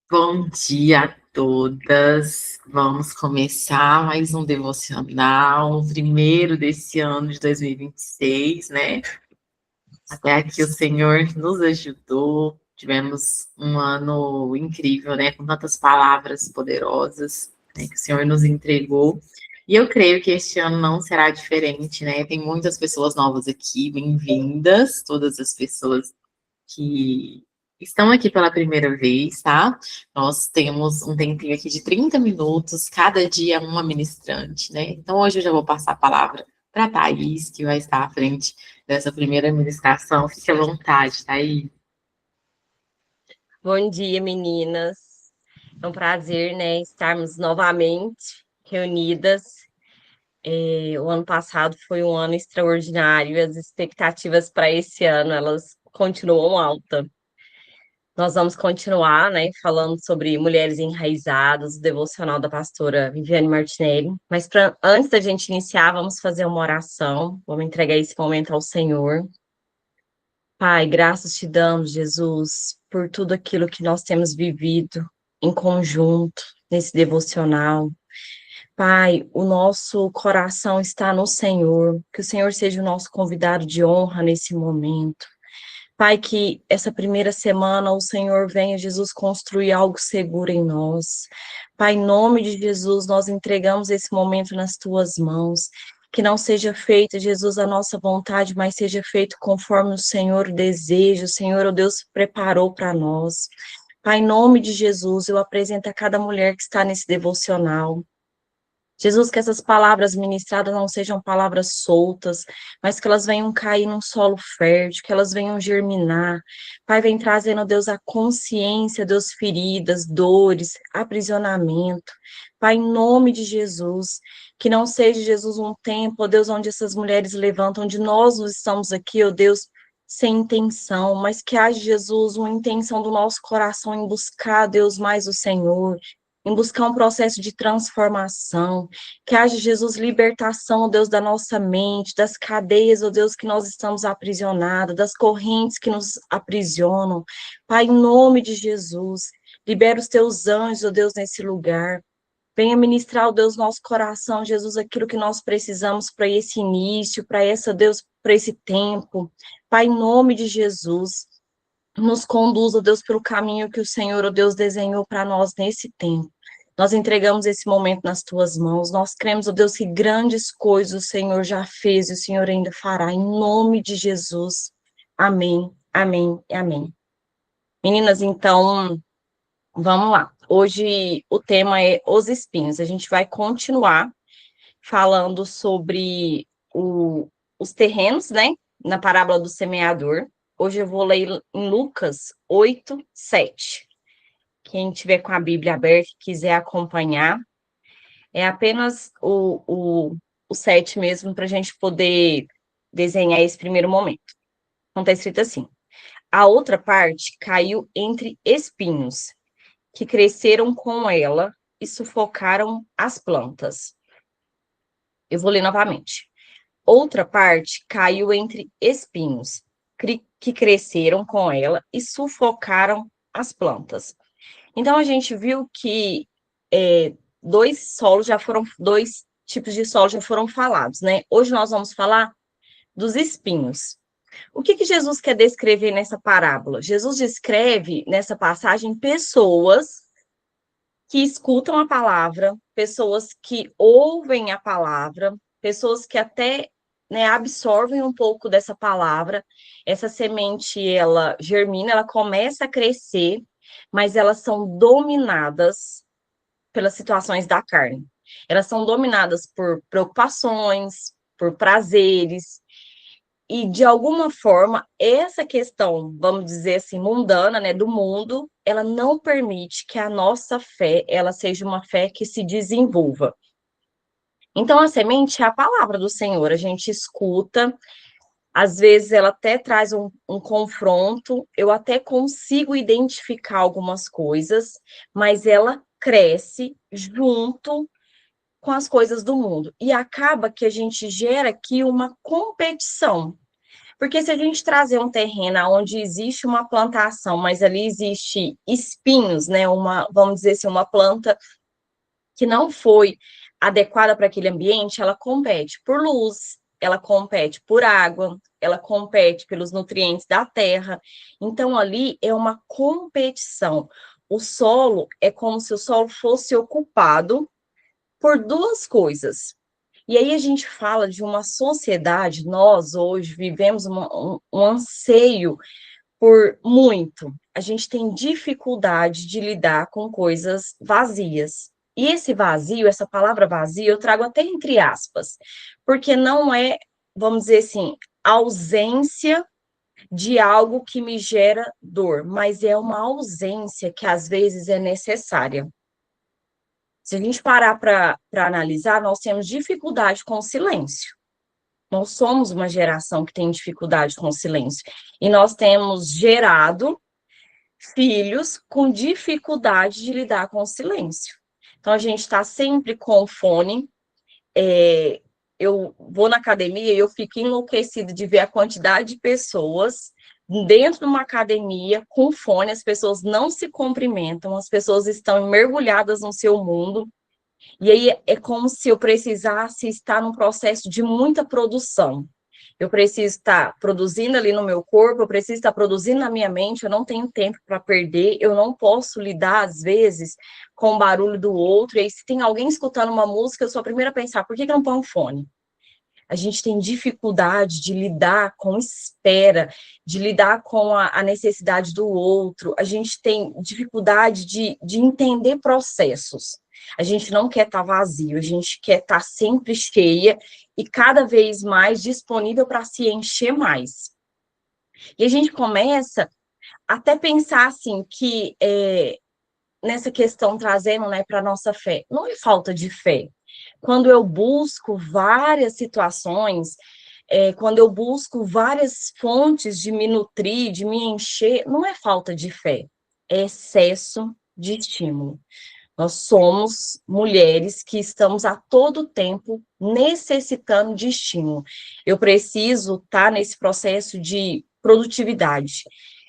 Bom dia a todas. Vamos começar mais um devocional, o primeiro desse ano de 2026, né? Até aqui o Senhor nos ajudou. Tivemos um ano incrível, né? Com tantas palavras poderosas, né, que o Senhor nos entregou. E eu creio que este ano não será diferente, né? Tem muitas pessoas novas aqui, bem-vindas, todas as pessoas que estão aqui pela primeira vez, tá? Nós temos um tempinho aqui de 30 minutos, cada dia uma ministrante, né? Então hoje eu já vou passar a palavra para a Thaís, que vai estar à frente dessa primeira ministração. Fique à vontade, Thaís. Bom dia, meninas. É um prazer, né, estarmos novamente reunidas. O ano passado foi um ano extraordinário e as expectativas para esse ano, elas continuam altas. Nós vamos continuar, né, falando sobre mulheres enraizadas, o devocional da pastora Viviane Martinelli. Mas antes da gente iniciar, vamos fazer uma oração, vamos entregar esse momento ao Senhor. Pai, graças te damos, Jesus, por tudo aquilo que nós temos vivido em conjunto nesse devocional. Pai, o nosso coração está no Senhor, que o Senhor seja o nosso convidado de honra nesse momento. Pai, que essa primeira semana o Senhor venha, Jesus, construir algo seguro em nós. Pai, em nome de Jesus, nós entregamos esse momento nas tuas mãos. Que não seja feita, Jesus, a nossa vontade, mas seja feito conforme o Senhor deseja, o Senhor, o Deus, preparou para nós. Pai, em nome de Jesus, eu apresento a cada mulher que está nesse devocional. Jesus, que essas palavras ministradas não sejam palavras soltas, mas que elas venham cair num solo fértil, que elas venham germinar. Pai, vem trazendo, Deus, a consciência, Deus, feridas, dores, aprisionamento. Pai, em nome de Jesus, que não seja, Jesus, um tempo, ó Deus, onde essas mulheres levantam, onde nós estamos aqui, ó Deus, sem intenção, mas que haja, Jesus, uma intenção do nosso coração em buscar, Deus, mais o Senhor, em buscar um processo de transformação, que haja, Jesus, libertação, ó Deus, da nossa mente, das cadeias, ó Deus, que nós estamos aprisionados, das correntes que nos aprisionam. Pai, em nome de Jesus, libera os teus anjos, ó Deus, nesse lugar. Venha ministrar, ó Deus, nosso coração, Jesus, aquilo que nós precisamos para esse início, para essa, Deus, para esse tempo. Pai, em nome de Jesus, nos conduza, ó Deus, pelo caminho que o Senhor, ó Deus, desenhou para nós nesse tempo. Nós entregamos esse momento nas tuas mãos. Nós cremos, ó Deus, que grandes coisas o Senhor já fez e o Senhor ainda fará. Em nome de Jesus. Amém, amém e amém. Meninas, então, vamos lá. Hoje o tema é os espinhos. A gente vai continuar falando sobre os terrenos, né? Na parábola do semeador. Hoje eu vou ler em Lucas 8:7. Quem tiver com a Bíblia aberta e quiser acompanhar, é apenas o 7 mesmo para a gente poder desenhar esse primeiro momento. Então, está escrito assim: a outra parte caiu entre espinhos, que cresceram com ela e sufocaram as plantas. Eu vou ler novamente. Outra parte caiu entre espinhos, que cresceram com ela e sufocaram as plantas. Então, a gente viu que dois tipos de solo já foram falados, né? Hoje nós vamos falar dos espinhos. O que Jesus quer descrever nessa parábola? Jesus descreve nessa passagem pessoas que escutam a palavra, pessoas que ouvem a palavra, pessoas que até, né, absorvem um pouco dessa palavra. Essa semente, ela germina, ela começa a crescer, mas elas são dominadas pelas situações da carne. Elas são dominadas por preocupações, por prazeres, e de alguma forma essa questão, vamos dizer assim, mundana, né, do mundo, ela não permite que a nossa fé, ela seja uma fé que se desenvolva. Então a semente é a palavra do Senhor, a gente escuta, às vezes ela até traz um confronto, eu até consigo identificar algumas coisas, mas ela cresce junto com as coisas do mundo. E acaba que a gente gera aqui uma competição. Porque se a gente trazer um terreno onde existe uma plantação, mas ali existe espinhos, né? Vamos dizer assim, uma planta que não foi adequada para aquele ambiente, ela compete por luz, ela compete por água, ela compete pelos nutrientes da terra. Então, ali é uma competição. O solo é como se o solo fosse ocupado por duas coisas. E aí a gente fala de uma sociedade, nós hoje vivemos um anseio por muito. A gente tem dificuldade de lidar com coisas vazias. E esse vazio, essa palavra vazio, eu trago até entre aspas, porque não é, vamos dizer assim, ausência de algo que me gera dor, mas é uma ausência que às vezes é necessária. Se a gente parar para analisar, nós temos dificuldade com o silêncio. Nós somos uma geração que tem dificuldade com o silêncio. E nós temos gerado filhos com dificuldade de lidar com o silêncio. Então, a gente está sempre com o fone. Eu vou na academia e eu fico enlouquecida de ver a quantidade de pessoas dentro de uma academia com fone, as pessoas não se cumprimentam, as pessoas estão mergulhadas no seu mundo, e aí é como se eu precisasse estar num processo de muita produção. Eu preciso estar produzindo ali no meu corpo, eu preciso estar produzindo na minha mente, eu não tenho tempo para perder, eu não posso lidar, às vezes, com o barulho do outro, e aí se tem alguém escutando uma música, eu sou a primeira a pensar, por que eu não ponho fone? A gente tem dificuldade de lidar com espera, de lidar com a necessidade do outro, a gente tem dificuldade de entender processos. A gente não quer estar vazio, a gente quer estar sempre cheia e cada vez mais disponível para se encher mais. E a gente começa até pensar assim que nessa questão trazendo, né, para a nossa fé, não é falta de fé. Quando eu busco várias situações, quando eu busco várias fontes de me nutrir, de me encher, não é falta de fé, é excesso de estímulo. Nós somos mulheres que estamos a todo tempo necessitando de estímulo. Eu preciso estar nesse processo de produtividade.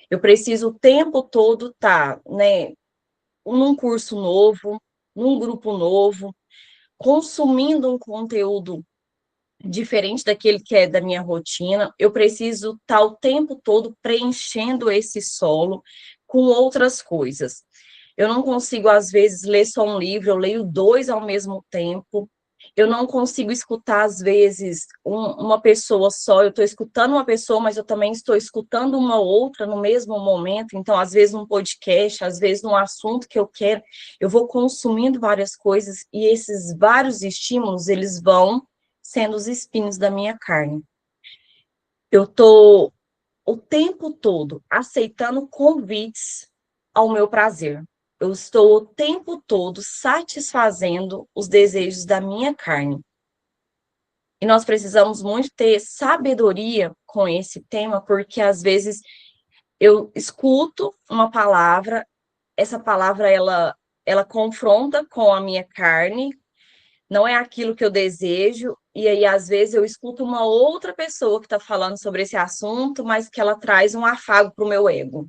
Eu preciso o tempo todo estar, né, num curso novo, num grupo novo, consumindo um conteúdo diferente daquele que é da minha rotina. Eu preciso estar o tempo todo preenchendo esse solo com outras coisas. Eu não consigo, às vezes, ler só um livro, eu leio dois ao mesmo tempo. Eu não consigo escutar, às vezes, uma pessoa só. Eu estou escutando uma pessoa, mas eu também estou escutando uma outra no mesmo momento. Então, às vezes, um podcast, às vezes, um assunto que eu quero, eu vou consumindo várias coisas e esses vários estímulos, eles vão sendo os espinhos da minha carne. Eu estou o tempo todo aceitando convites ao meu prazer. Eu estou o tempo todo satisfazendo os desejos da minha carne. E nós precisamos muito ter sabedoria com esse tema, porque às vezes eu escuto uma palavra, essa palavra ela confronta com a minha carne, não é aquilo que eu desejo, e aí às vezes eu escuto uma outra pessoa que está falando sobre esse assunto, mas que ela traz um afago para o meu ego.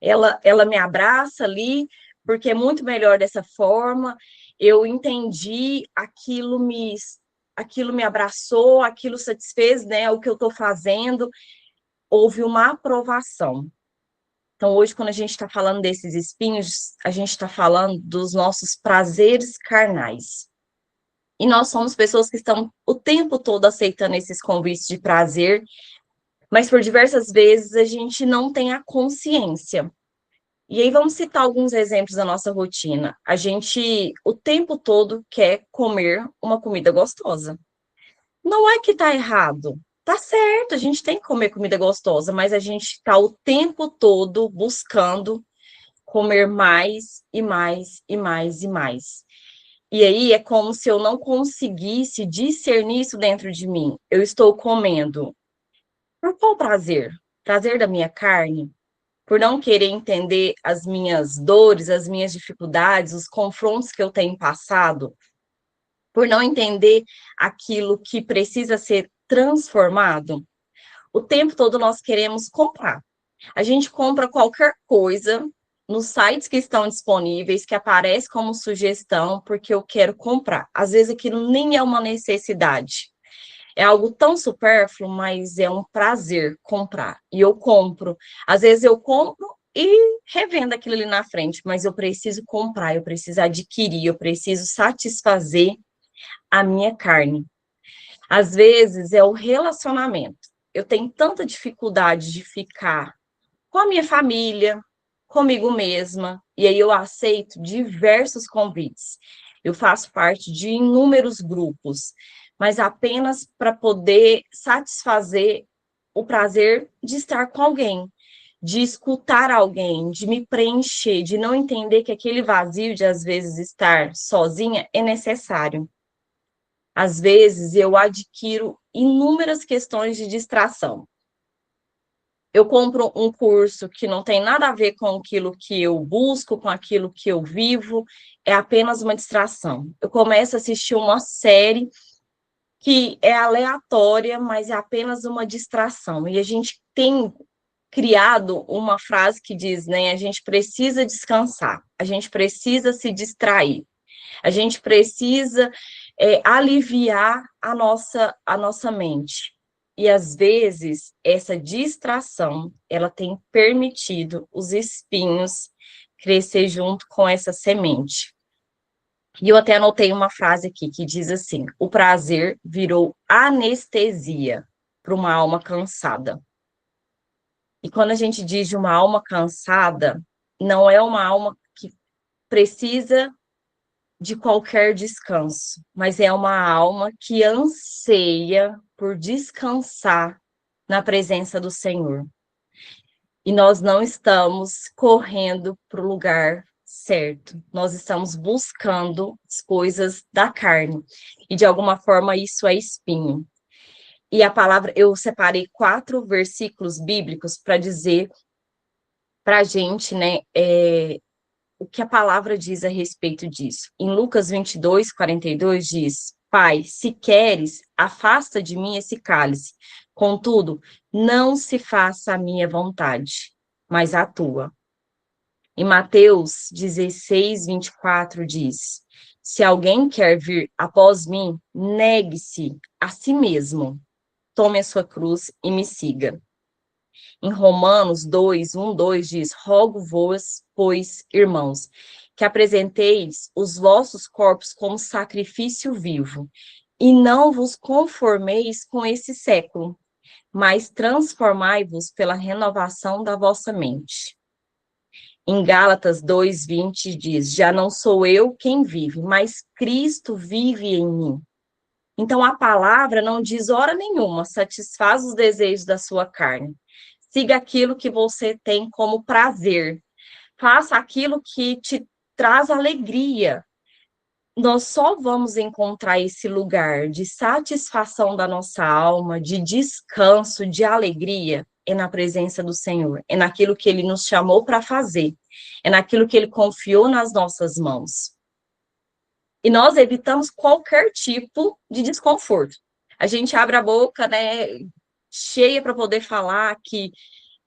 Ela me abraça ali, porque é muito melhor dessa forma. Eu entendi, aquilo me abraçou, aquilo satisfez, né, o que eu estou fazendo. Houve uma aprovação. Então, hoje, quando a gente está falando desses espinhos, a gente está falando dos nossos prazeres carnais. E nós somos pessoas que estão o tempo todo aceitando esses convites de prazer, mas por diversas vezes a gente não tem a consciência. E aí vamos citar alguns exemplos da nossa rotina. A gente o tempo todo quer comer uma comida gostosa. Não é que tá errado, tá certo, a gente tem que comer comida gostosa, mas a gente está o tempo todo buscando comer mais e mais e mais e mais. E aí é como se eu não conseguisse discernir isso dentro de mim. Eu estou comendo por qual prazer? Prazer da minha carne? Por não querer entender as minhas dores, as minhas dificuldades, os confrontos que eu tenho passado, por não entender aquilo que precisa ser transformado. O tempo todo nós queremos comprar. A gente compra qualquer coisa nos sites que estão disponíveis, que aparece como sugestão, porque eu quero comprar. Às vezes aquilo nem é uma necessidade. É algo tão supérfluo, mas é um prazer comprar. E eu compro. Às vezes eu compro e revendo aquilo ali na frente, mas eu preciso comprar, eu preciso adquirir, eu preciso satisfazer a minha carne. Às vezes é o relacionamento. Eu tenho tanta dificuldade de ficar com a minha família, comigo mesma, e aí eu aceito diversos convites. Eu faço parte de inúmeros grupos, mas apenas para poder satisfazer o prazer de estar com alguém, de escutar alguém, de me preencher, de não entender que aquele vazio de às vezes estar sozinha é necessário. Às vezes eu adquiro inúmeras questões de distração. Eu compro um curso que não tem nada a ver com aquilo que eu busco, com aquilo que eu vivo, é apenas uma distração. Eu começo a assistir uma série que é aleatória, mas é apenas uma distração. E a gente tem criado uma frase que diz, né, a gente precisa descansar, a gente precisa se distrair, a gente precisa aliviar a nossa mente. E às vezes essa distração, ela tem permitido os espinhos crescer junto com essa semente. E eu até anotei uma frase aqui que diz assim: o prazer virou anestesia para uma alma cansada. E quando a gente diz de uma alma cansada, não é uma alma que precisa de qualquer descanso, mas é uma alma que anseia por descansar na presença do Senhor. E nós não estamos correndo para o lugar certo, nós estamos buscando as coisas da carne, e de alguma forma isso é espinho. E a palavra, eu separei 4 versículos bíblicos para dizer para a gente, né, o que a palavra diz a respeito disso. Em Lucas 22, 42 diz: Pai, se queres, afasta de mim esse cálice. Contudo, não se faça a minha vontade, mas a tua. Em Mateus 16, 24 diz: Se alguém quer vir após mim, negue-se a si mesmo, tome a sua cruz e me siga. Em Romanos 2, 1, 2 diz: Rogo-vos, pois, irmãos, que apresenteis os vossos corpos como sacrifício vivo, e não vos conformeis com esse século, mas transformai-vos pela renovação da vossa mente. Em Gálatas 2, 20 diz: Já não sou eu quem vive, mas Cristo vive em mim. Então a palavra não diz hora nenhuma, satisfaz os desejos da sua carne. Siga aquilo que você tem como prazer. Faça aquilo que te traz alegria. Nós só vamos encontrar esse lugar de satisfação da nossa alma, de descanso, de alegria, é na presença do Senhor, é naquilo que Ele nos chamou para fazer, é naquilo que Ele confiou nas nossas mãos. E nós evitamos qualquer tipo de desconforto. A gente abre a boca, né, cheia para poder falar que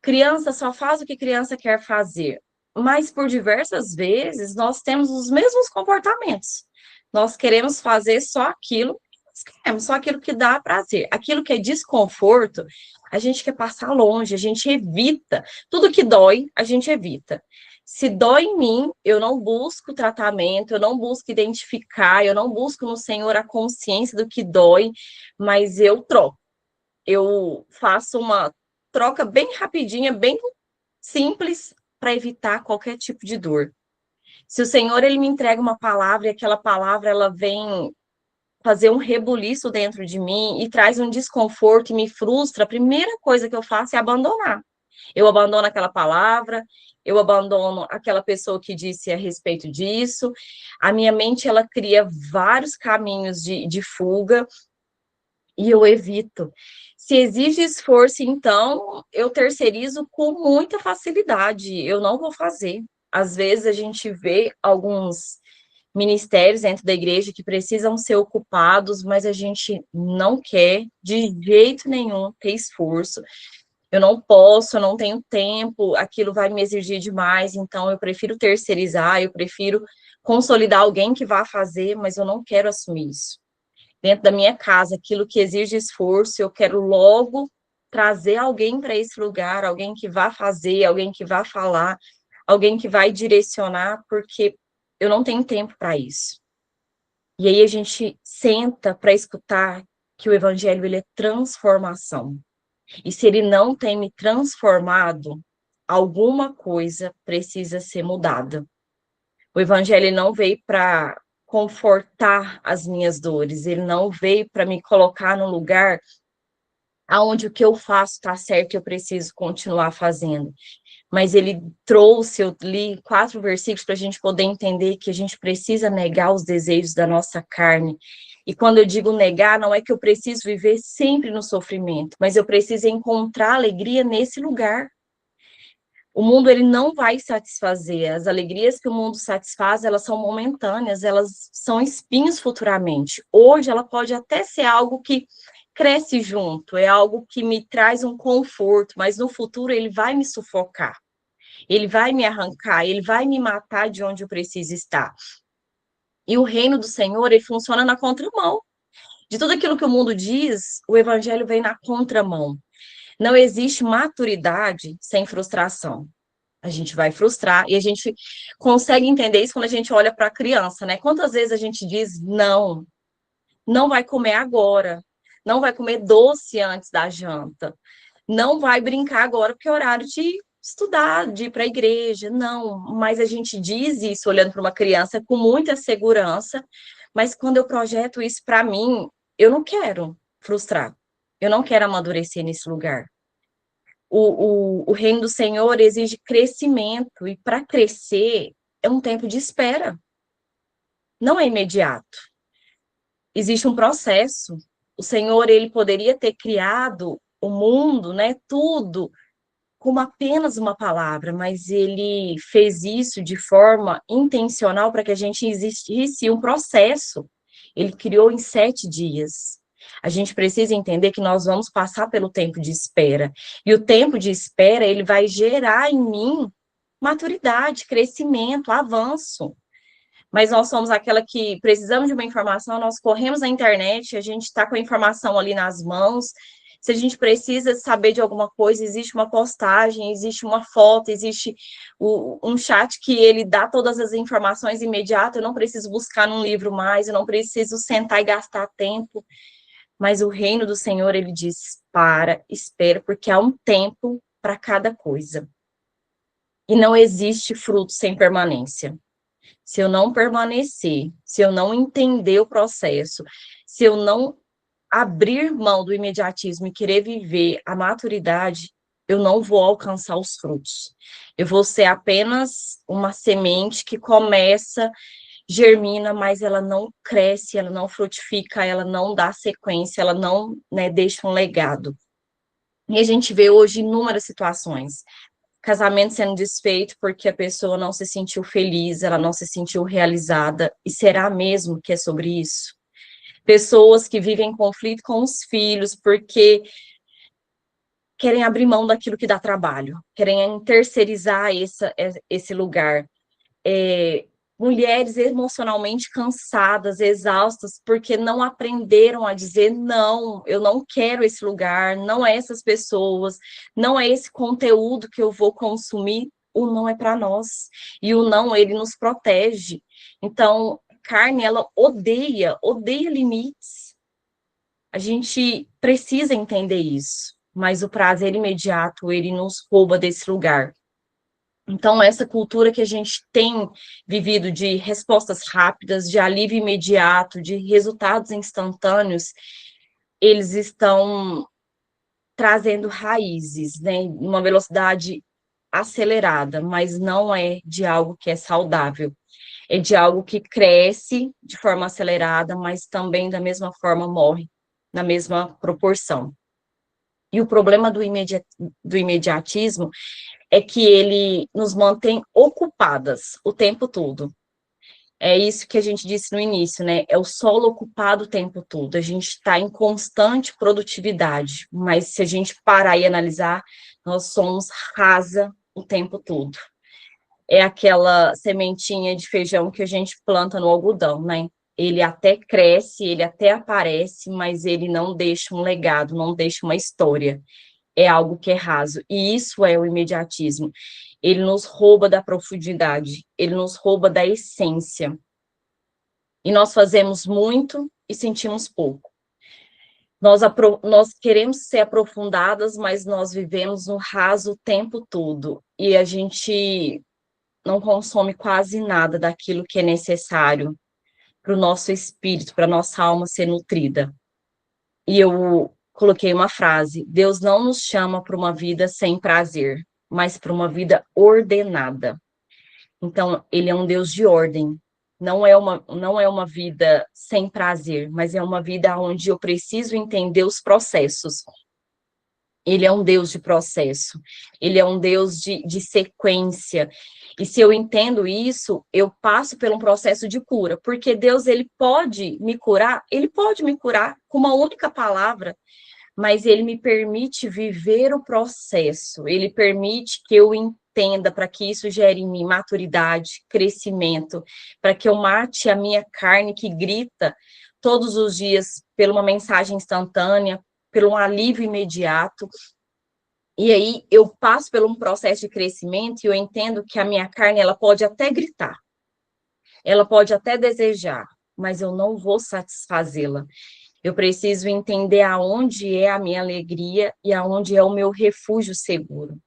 criança só faz o que criança quer fazer, mas por diversas vezes nós temos os mesmos comportamentos. Nós queremos fazer só aquilo que nós queremos, só aquilo que dá prazer. Aquilo que é desconforto, a gente quer passar longe, a gente evita. Tudo que dói, a gente evita. Se dói em mim, eu não busco tratamento, eu não busco identificar, eu não busco no Senhor a consciência do que dói, mas eu troco. Eu faço uma troca bem rapidinha, bem simples, para evitar qualquer tipo de dor. Se o Senhor ele me entrega uma palavra e aquela palavra ela vem fazer um rebuliço dentro de mim e traz um desconforto e me frustra, a primeira coisa que eu faço é abandonar. Eu abandono aquela palavra, eu abandono aquela pessoa que disse a respeito disso. A minha mente ela cria vários caminhos de fuga e eu evito. Se exige esforço, então eu terceirizo com muita facilidade. Eu não vou fazer. Às vezes a gente vê alguns ministérios dentro da igreja que precisam ser ocupados, mas a gente não quer de jeito nenhum ter esforço. Eu não posso, eu não tenho tempo, aquilo vai me exigir demais, então eu prefiro terceirizar, eu prefiro consolidar alguém que vá fazer, mas eu não quero assumir isso. Dentro da minha casa, aquilo que exige esforço, eu quero logo trazer alguém para esse lugar, alguém que vá fazer, alguém que vá falar, alguém que vai direcionar, porque eu não tenho tempo para isso. E aí a gente senta para escutar que o evangelho ele é transformação. E se ele não tem me transformado, alguma coisa precisa ser mudada. O evangelho não veio para confortar as minhas dores, ele não veio para me colocar num lugar aonde o que eu faço está certo e eu preciso continuar fazendo. Mas ele trouxe, eu li 4 versículos para a gente poder entender que a gente precisa negar os desejos da nossa carne. E quando eu digo negar, não é que eu preciso viver sempre no sofrimento, mas eu preciso encontrar alegria nesse lugar. O mundo ele não vai satisfazer. As alegrias que o mundo satisfaz, elas são momentâneas, elas são espinhos futuramente. Hoje ela pode até ser algo que cresce junto, é algo que me traz um conforto, mas no futuro ele vai me sufocar. Ele vai me arrancar, ele vai me matar de onde eu preciso estar. E o reino do Senhor, ele funciona na contramão. De tudo aquilo que o mundo diz, o evangelho vem na contramão. Não existe maturidade sem frustração. A gente vai frustrar e a gente consegue entender isso quando a gente olha para a criança, né? Quantas vezes a gente diz não, não vai comer agora, não vai comer doce antes da janta, não vai brincar agora porque é horário de estudar, de ir para a igreja, não. Mas a gente diz isso olhando para uma criança com muita segurança, mas quando eu projeto isso para mim, eu não quero frustrar, eu não quero amadurecer nesse lugar. O reino do Senhor exige crescimento, e para crescer é um tempo de espera, não é imediato. Existe um processo. O Senhor, ele poderia ter criado o mundo, né, tudo, como apenas uma palavra, mas ele fez isso de forma intencional para que a gente existisse um processo. Ele criou em 7 dias. A gente precisa entender que nós vamos passar pelo tempo de espera. E o tempo de espera, ele vai gerar em mim maturidade, crescimento, avanço. Mas nós somos aquela que precisamos de uma informação, nós corremos na internet, a gente está com a informação ali nas mãos. Se a gente precisa saber de alguma coisa, existe uma postagem, existe uma foto, existe um chat que ele dá todas as informações imediatas. Eu não preciso buscar num livro mais, eu não preciso sentar e gastar tempo. Mas o reino do Senhor, ele diz, para, espera, porque há um tempo para cada coisa. E não existe fruto sem permanência. Se eu não permanecer, se eu não entender o processo, se eu não abrir mão do imediatismo e querer viver a maturidade, eu não vou alcançar os frutos. Eu vou ser apenas uma semente que começa, germina, mas ela não cresce, ela não frutifica, ela não dá sequência, ela não, né, deixa um legado. E a gente vê hoje inúmeras situações. Casamento sendo desfeito porque a pessoa não se sentiu feliz, ela não se sentiu realizada. E será mesmo que é sobre isso? Pessoas que vivem em conflito com os filhos porque querem abrir mão daquilo que dá trabalho, querem terceirizar esse lugar. Mulheres emocionalmente cansadas, exaustas, porque não aprenderam a dizer não, eu não quero esse lugar, não é essas pessoas, não é esse conteúdo que eu vou consumir, o não é para nós. E o não, ele nos protege. Então, a carne, ela odeia limites. A gente precisa entender isso, mas o prazer imediato, ele nos rouba desse lugar. Então, essa cultura que a gente tem vivido de respostas rápidas, de alívio imediato, de resultados instantâneos, eles estão trazendo raízes, né, numa velocidade acelerada, mas não é de algo que é saudável. É de algo que cresce de forma acelerada, mas também da mesma forma morre, na mesma proporção. E o problema do imediatismo é que ele nos mantém ocupadas o tempo todo. É isso que a gente disse no início, né? É o solo ocupado o tempo todo. A gente está em constante produtividade, mas se a gente parar e analisar, nós somos rasa o tempo todo. É aquela sementinha de feijão que a gente planta no algodão, né? Ele até cresce, ele até aparece, mas ele não deixa um legado, não deixa uma história. É algo que é raso. E isso é o imediatismo. Ele nos rouba da profundidade, ele nos rouba da essência. E nós fazemos muito e sentimos pouco. Nós queremos ser aprofundadas, mas nós vivemos no raso o tempo todo. E a gente não consome quase nada daquilo que é necessário para o nosso espírito, para a nossa alma ser nutrida. E eu coloquei uma frase: Deus não nos chama para uma vida sem prazer, mas para uma vida ordenada. Então, ele é um Deus de ordem. Não é uma vida sem prazer, mas é uma vida onde eu preciso entender os processos. Ele é um Deus de processo, ele é um Deus de sequência. E se eu entendo isso, eu passo por um processo de cura, porque Deus, ele pode me curar com uma única palavra, mas ele me permite viver o processo, ele permite que eu entenda, para que isso gere em mim maturidade, crescimento, para que eu mate a minha carne que grita todos os dias por uma mensagem instantânea, por um alívio imediato. E aí eu passo por um processo de crescimento e eu entendo que a minha carne, ela pode até gritar, ela pode até desejar, mas eu não vou satisfazê-la. Eu preciso entender aonde é a minha alegria e aonde é o meu refúgio seguro.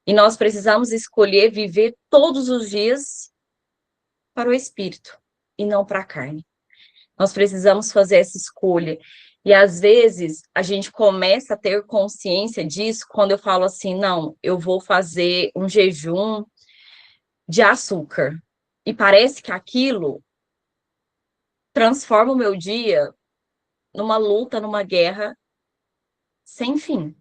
E nós precisamos escolher viver todos os dias para o espírito e não para a carne. Nós precisamos fazer essa escolha. E às vezes a gente começa a ter consciência disso quando eu falo assim, não, eu vou fazer um jejum de açúcar. E parece que aquilo transforma o meu dia numa luta, numa guerra sem fim.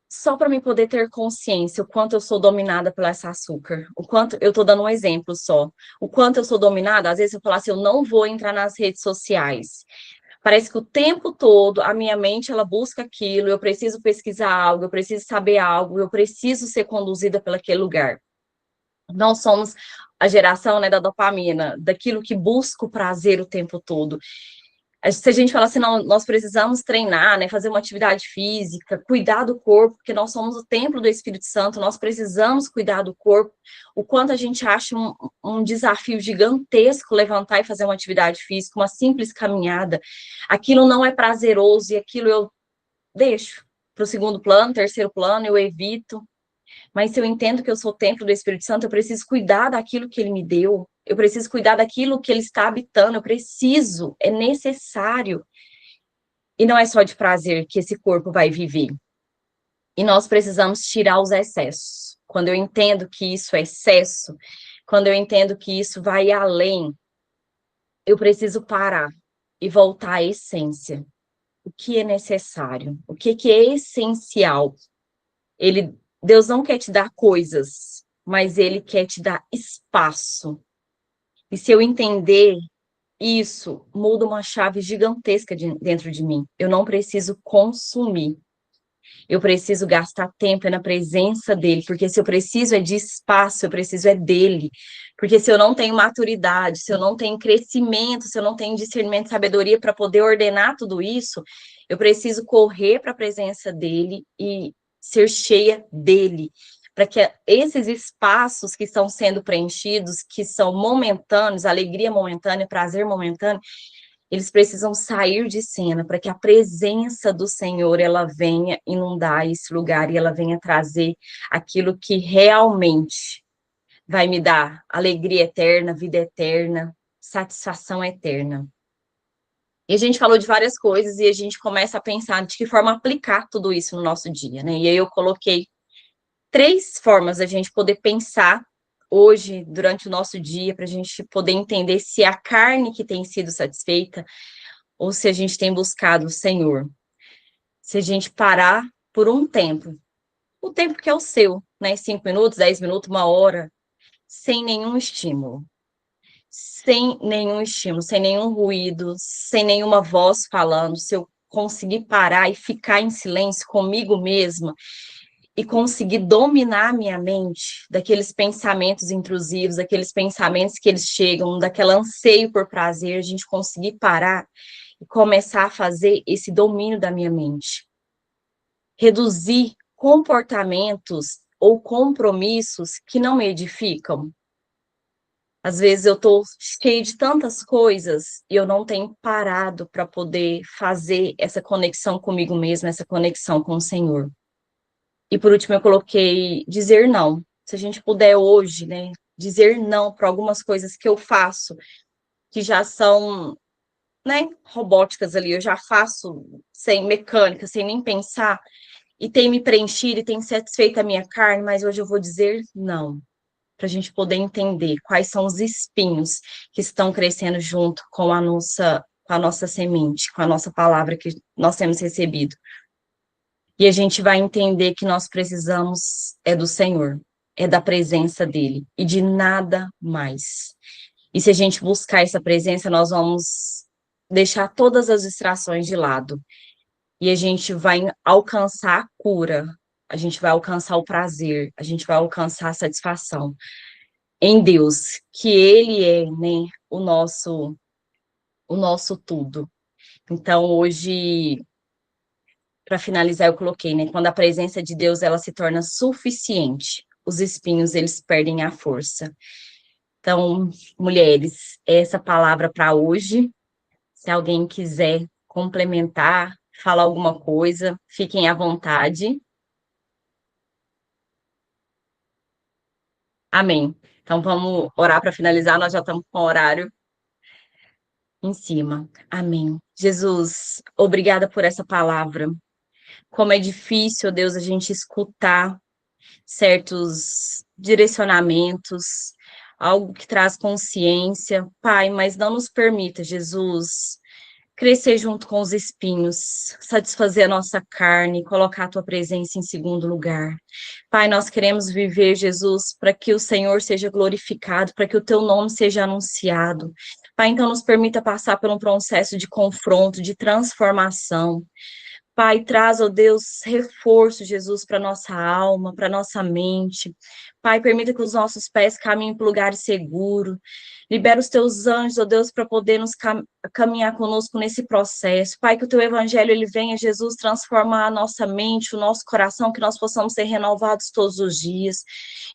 Só para mim poder ter consciência o quanto eu sou dominada por esse açúcar, o quanto eu estou dando um exemplo só, o quanto eu sou dominada. Às vezes eu falo assim, eu não vou entrar nas redes sociais. Parece que o tempo todo a minha mente ela busca aquilo, eu preciso pesquisar algo, eu preciso saber algo, eu preciso ser conduzida por aquele lugar. Nós somos a geração, né, da dopamina, daquilo que busca o prazer o tempo todo. Se a gente falar assim, não, nós precisamos treinar, né, fazer uma atividade física, cuidar do corpo, porque nós somos o templo do Espírito Santo, nós precisamos cuidar do corpo. O quanto a gente acha um desafio gigantesco levantar e fazer uma atividade física, uma simples caminhada, aquilo não é prazeroso e aquilo eu deixo para o segundo plano, terceiro plano, eu evito. Mas se eu entendo que eu sou o templo do Espírito Santo, eu preciso cuidar daquilo que ele me deu, eu preciso cuidar daquilo que ele está habitando, eu preciso, é necessário. E não é só de prazer que esse corpo vai viver. E nós precisamos tirar os excessos. Quando eu entendo que isso é excesso, quando eu entendo que isso vai além, eu preciso parar e voltar à essência. O que é necessário? O que é essencial? Deus não quer te dar coisas, mas ele quer te dar espaço. E se eu entender isso, muda uma chave gigantesca dentro de mim. Eu não preciso consumir. Eu preciso gastar tempo na presença dele, porque se eu preciso é de espaço, eu preciso é dele. Porque se eu não tenho maturidade, se eu não tenho crescimento, se eu não tenho discernimento, sabedoria para poder ordenar tudo isso, eu preciso correr para a presença dele e ser cheia dele, para que esses espaços que estão sendo preenchidos, que são momentâneos, alegria momentânea, prazer momentâneo, eles precisam sair de cena para que a presença do Senhor ela venha inundar esse lugar e ela venha trazer aquilo que realmente vai me dar alegria eterna, vida eterna, satisfação eterna. E a gente falou de várias coisas e a gente começa a pensar de que forma aplicar tudo isso no nosso dia, né? E aí eu coloquei 3 formas da gente poder pensar hoje, durante o nosso dia, para a gente poder entender se é a carne que tem sido satisfeita ou se a gente tem buscado o Senhor. Se a gente parar por um tempo, o tempo que é o seu, né? 5 minutos, 10 minutos, 1 hora, sem nenhum estímulo. sem nenhum estímulo, sem nenhum ruído, sem nenhuma voz falando, se eu conseguir parar e ficar em silêncio comigo mesma e conseguir dominar a minha mente daqueles pensamentos intrusivos, daqueles pensamentos que eles chegam, daquele anseio por prazer, a gente conseguir parar e começar a fazer esse domínio da minha mente. Reduzir comportamentos ou compromissos que não me edificam. Às vezes eu estou cheia de tantas coisas e eu não tenho parado para poder fazer essa conexão comigo mesma, essa conexão com o Senhor. E por último eu coloquei dizer não. Se a gente puder hoje, né, dizer não para algumas coisas que eu faço, que já são, né, robóticas ali, eu já faço sem mecânica, sem nem pensar, e tem me preenchido e tem satisfeito a minha carne, mas hoje eu vou dizer não, para a gente poder entender quais são os espinhos que estão crescendo junto com a nossa semente, com a nossa palavra que nós temos recebido. E a gente vai entender que nós precisamos do Senhor, é da presença dele e de nada mais. E se a gente buscar essa presença, nós vamos deixar todas as distrações de lado. E a gente vai alcançar a cura, a gente vai alcançar o prazer, a gente vai alcançar a satisfação em Deus, que Ele é, né, o nosso tudo. Então, hoje, para finalizar, eu coloquei, né, quando a presença de Deus ela se torna suficiente, os espinhos eles perdem a força. Então, mulheres, essa palavra para hoje. Se alguém quiser complementar, falar alguma coisa, fiquem à vontade. Amém. Então vamos orar para finalizar, nós já estamos com o horário em cima. Amém. Jesus, obrigada por essa palavra. Como é difícil, Deus, a gente escutar certos direcionamentos, algo que traz consciência. Pai, mas não nos permita, Jesus, crescer junto com os espinhos, satisfazer a nossa carne, colocar a tua presença em segundo lugar. Pai, nós queremos viver, Jesus, para que o Senhor seja glorificado, para que o teu nome seja anunciado. Pai, então nos permita passar por um processo de confronto, de transformação. Pai, traz, ó Deus, reforço, Jesus, para nossa alma, para nossa mente. Pai, permita que os nossos pés caminhem para lugares seguros. Libera os teus anjos, ó Deus, para poder nos caminhar conosco nesse processo. Pai, que o teu evangelho ele venha, Jesus, transformar a nossa mente, o nosso coração, que nós possamos ser renovados todos os dias.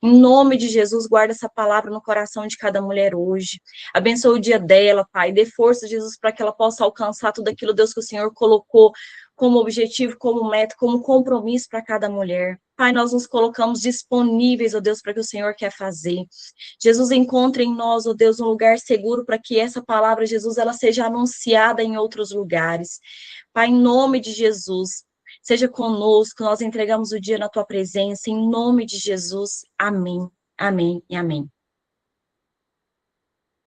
Em nome de Jesus, guarda essa palavra no coração de cada mulher hoje. Abençoa o dia dela, Pai. Dê força, Jesus, para que ela possa alcançar tudo aquilo, Deus, que o Senhor colocou como objetivo, como meta, como compromisso para cada mulher. Pai, nós nos colocamos disponíveis, ó Deus, para que o Senhor quer fazer. Jesus, encontre em nós, ó Deus, um lugar seguro para que essa palavra, Jesus, ela seja anunciada em outros lugares. Pai, em nome de Jesus, seja conosco, nós entregamos o dia na tua presença, em nome de Jesus. Amém, amém e amém.